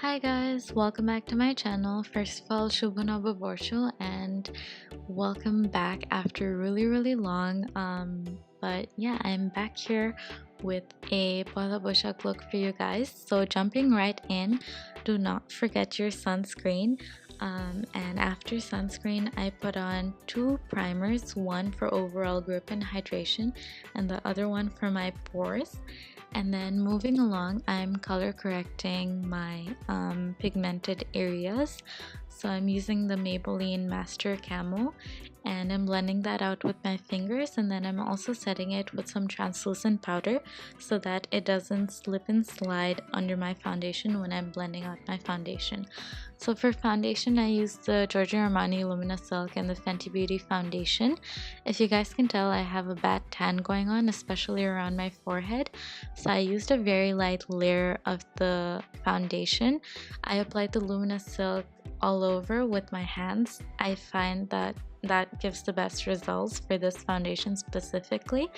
Hi guys, welcome back to my channel. First of all, Shubhanova Borsho, and welcome back after really long. But yeah, I'm back here with a POHELA BOISHAKH look for you guys. So jumping right in, do not forget your sunscreen. And after sunscreen, I put on two primers, one for overall grip and hydration, and the other one for my pores. And then moving along, I'm color correcting my pigmented areas. So I'm using the Maybelline Master Camo and I'm blending that out with my fingers, and then I'm also setting it with some translucent powder so that it doesn't slip and slide under my foundation when I'm blending out my foundation. So for foundation, I use the Giorgio Armani Luminous Silk and the Fenty Beauty foundation. If you guys can tell, I have a bad tan going on, especially around my forehead. So I used a very light layer of the foundation. I applied the Luminous Silk all over with my hands. I find that gives the best results for this foundation specifically.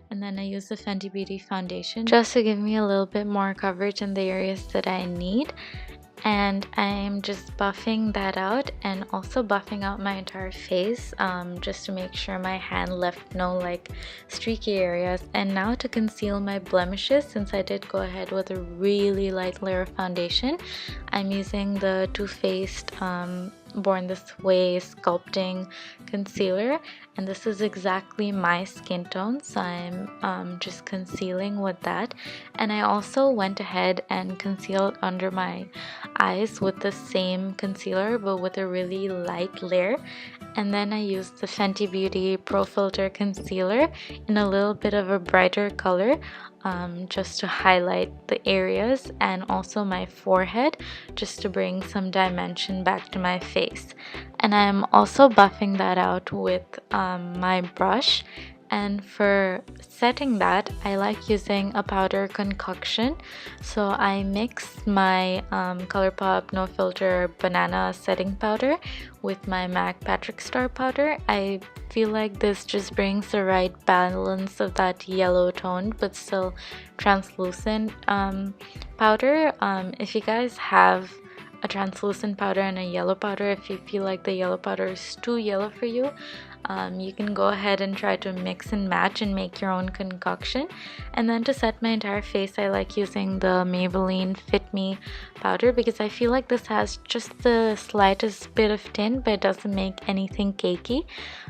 And then I use the Fenty Beauty foundation just to give me a little bit more coverage in the areas that I need. And I'm just buffing that out and also buffing out my entire face, just to make sure my hand left no like streaky areas. And now to conceal my blemishes, since I did go ahead with a really light layer of foundation, I'm using the Too Faced Born This Way Sculpting concealer, and this is exactly my skin tone, so I'm just concealing with that. And I also went ahead and concealed under my eyes with the same concealer but with a really light layer. And then I used the Fenty Beauty Pro Filtr concealer in a little bit of a brighter color, just to highlight the areas and also my forehead, just to bring some dimension back to my face. And I'm also buffing that out with my brush. And for setting that, I like using a powder concoction. So I mix my Colourpop No Filter Banana Setting Powder with my MAC Patrick Star powder. I feel like this just brings the right balance of that yellow tone but still translucent powder. If you guys have a translucent powder and a yellow powder, if you feel like the yellow powder is too yellow for you, you can go ahead and try to mix and match and make your own concoction. And then to set my entire face, I like using the Maybelline Fit Me powder because I feel like this has just the slightest bit of tint but it doesn't make anything cakey,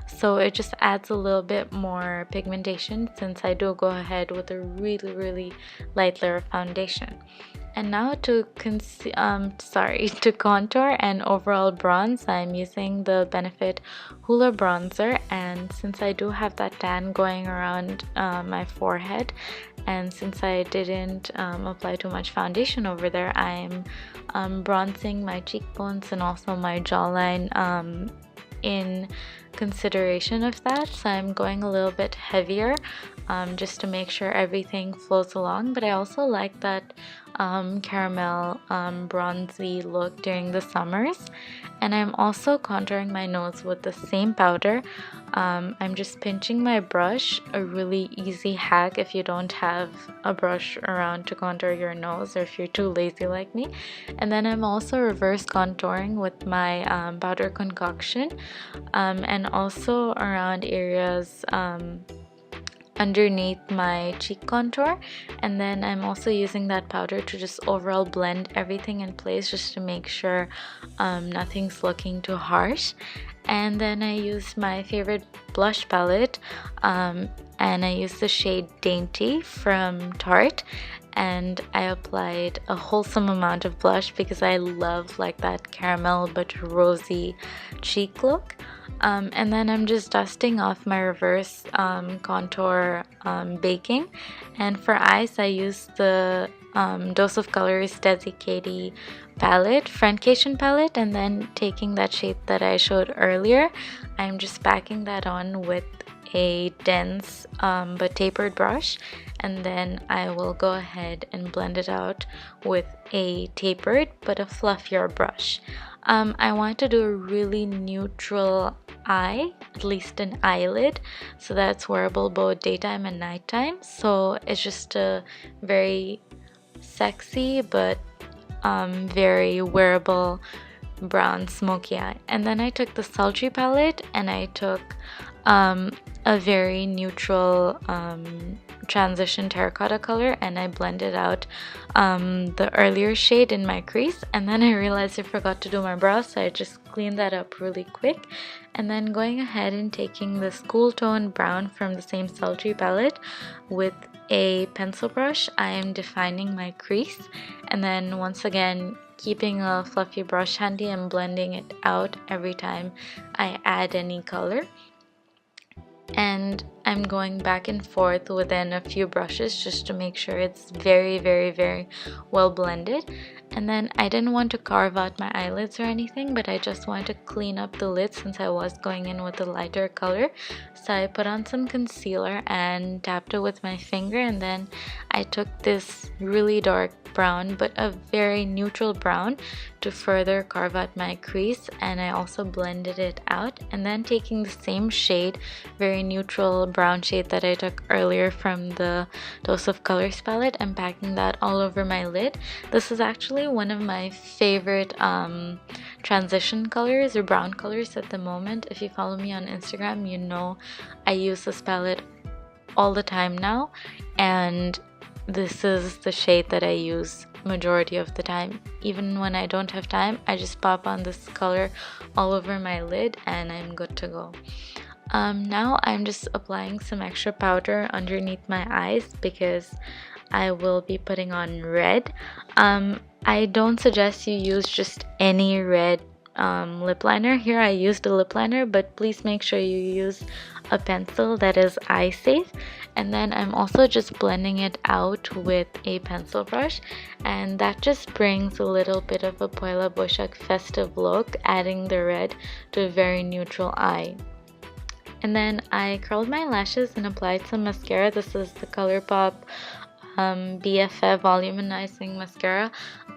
so it just adds a little bit more pigmentation since I do go ahead with a really light layer of foundation. And now to contour and overall bronze, I'm using the Benefit Hoola bronzer. And since I do have that tan going around my forehead, and since I didn't apply too much foundation over there, I'm bronzing my cheekbones and also my jawline in consideration of that. So I'm going a little bit heavier, just to make sure everything flows along. But I also like that caramel bronzy look during the summers. And I'm also contouring my nose with the same powder. I'm just pinching my brush, a really easy hack if you don't have a brush around to contour your nose or if you're too lazy like me. And then I'm also reverse contouring with my powder concoction, and also around areas underneath my cheek contour. And then I'm also using that powder to just overall blend everything in place just to make sure nothing's looking too harsh. And then I used my favorite blush palette, and I used the shade Dainty from Tarte, and I applied a wholesome amount of blush because I love like that caramel but rosy cheek look. And then I'm just dusting off my reverse contour baking. And for eyes, I used the Dose of Colors Desi Katie palette, Friendcation palette, and then taking that shade that I showed earlier, I'm just packing that on with a dense but tapered brush, and then I will go ahead and blend it out with a tapered but a fluffier brush. I want to do a really neutral eye, at least an eyelid, so that's wearable both daytime and nighttime. So it's just a very sexy but very wearable brown smoky eye. And then I took the Sultry palette and I took a very neutral transition terracotta color, and I blended out the earlier shade in my crease, and then I realized I forgot to do my brows, so I just cleaned that up really quick. And then going ahead and taking this cool tone brown from the same Sultry palette with a pencil brush, I am defining my crease, and then once again keeping a fluffy brush handy and blending it out every time I add any color. And I'm going back and forth within a few brushes just to make sure it's very, very, very well blended. And then I didn't want to carve out my eyelids or anything, but I just wanted to clean up the lids since I was going in with a lighter color. So I put on some concealer and tapped it with my finger, and then I took this really dark brown but a very neutral brown to further carve out my crease, and I also blended it out. And then taking the same shade, very neutral brown shade that I took earlier from the Dose of Colors palette, and packing that all over my lid. This is actually one of my favorite transition colors or brown colors at the moment. If you follow me on Instagram, you know I use this palette all the time now, and this is the shade that I use majority of the time. Even when I don't have time, I just pop on this color all over my lid and I'm good to go. Now I'm just applying some extra powder underneath my eyes because I will be putting on red. I don't suggest you use just any red lip liner. Here I used a lip liner, but please make sure you use a pencil that is eye safe. And then I'm also just blending it out with a pencil brush, and that just brings a little bit of a POHELA BOISHAKH festive look, adding the red to a very neutral eye. And then I curled my lashes and applied some mascara. This is the Colourpop BFF Volumizing Mascara.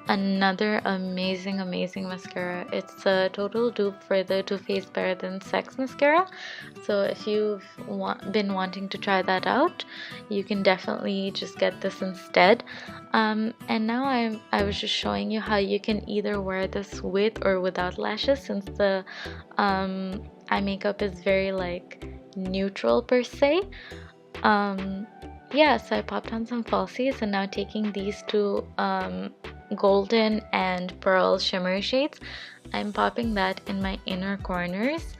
Another amazing mascara. It's a total dupe for the Too Faced Better Than Sex mascara. So if you've been wanting to try that out, you can definitely just get this instead. And now I was just showing you how you can either wear this with or without lashes, since the eye makeup is very like neutral per se. Yeah, so I popped on some falsies, and now taking these two golden and pearl shimmer shades, I'm popping that in my inner corners,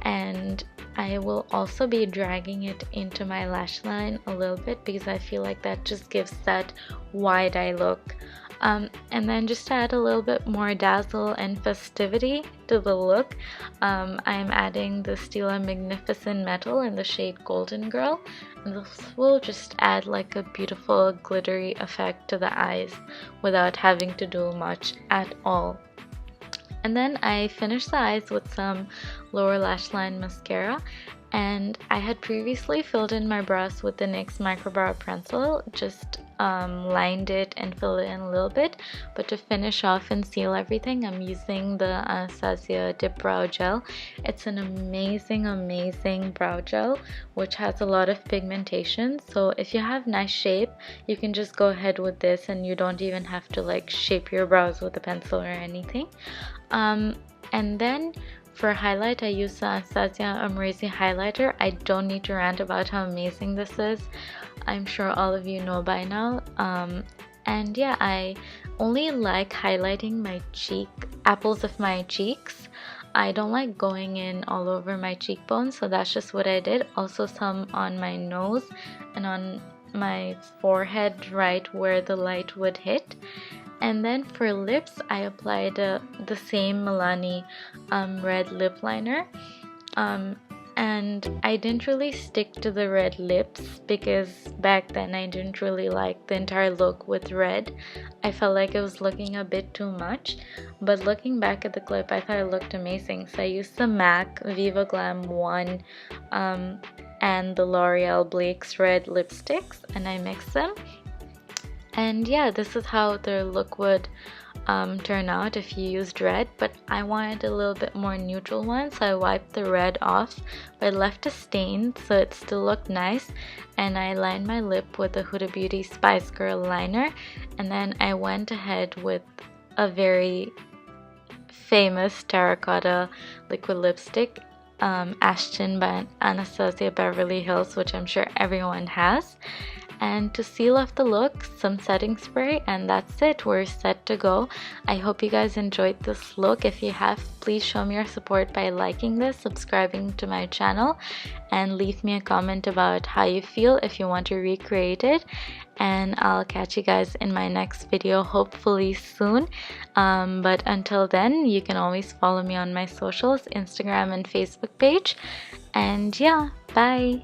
and I will also be dragging it into my lash line a little bit because I feel like that just gives that wide eye look. And then just to add a little bit more dazzle and festivity to the look, I'm adding the Stila Magnificent Metal in the shade Golden Girl, and this will just add like a beautiful glittery effect to the eyes without having to do much at all. And then I finished the eyes with some lower lash line mascara, and I had previously filled in my brows with the NYX Microbrow pencil, just lined it and filled it in a little bit. But to finish off and seal everything, I'm using the Anastasia Dipbrow gel. It's an amazing brow gel which has a lot of pigmentation, so if you have nice shape, you can just go ahead with this and you don't even have to like shape your brows with a pencil or anything. And then for highlight, I use the Anastasia Amrezy highlighter. I don't need to rant about how amazing this is. I'm sure all of you know by now. And yeah, I only like highlighting my apples of my cheeks. I don't like going in all over my cheekbones, so that's just what I did. Also some on my nose and on my forehead, right where the light would hit. And then for lips, I applied the same Milani red lip liner. And I didn't really stick to the red lips because back then I didn't really like the entire look with red. I felt like it was looking a bit too much. But looking back at the clip, I thought it looked amazing. So I used the MAC Viva Glam 1 and the Loreal Blake's red lipsticks, and I mixed them. And yeah, this is how the look would turn out if you used red, but I wanted a little bit more neutral one, so I wiped the red off, but left a stain so it still looked nice. And I lined my lip with the Huda Beauty Spice Girl liner, and then I went ahead with a very famous terracotta liquid lipstick, Ashton by Anastasia Beverly Hills, which I'm sure everyone has. And to seal off the look, some setting spray, and that's it. We're set to go. I hope you guys enjoyed this look. If you have, please show me your support by liking this, subscribing to my channel, and leave me a comment about how you feel if you want to recreate it. And I'll catch you guys in my next video, hopefully soon. But until then, you can always follow me on my socials, Instagram and Facebook page. And yeah, bye!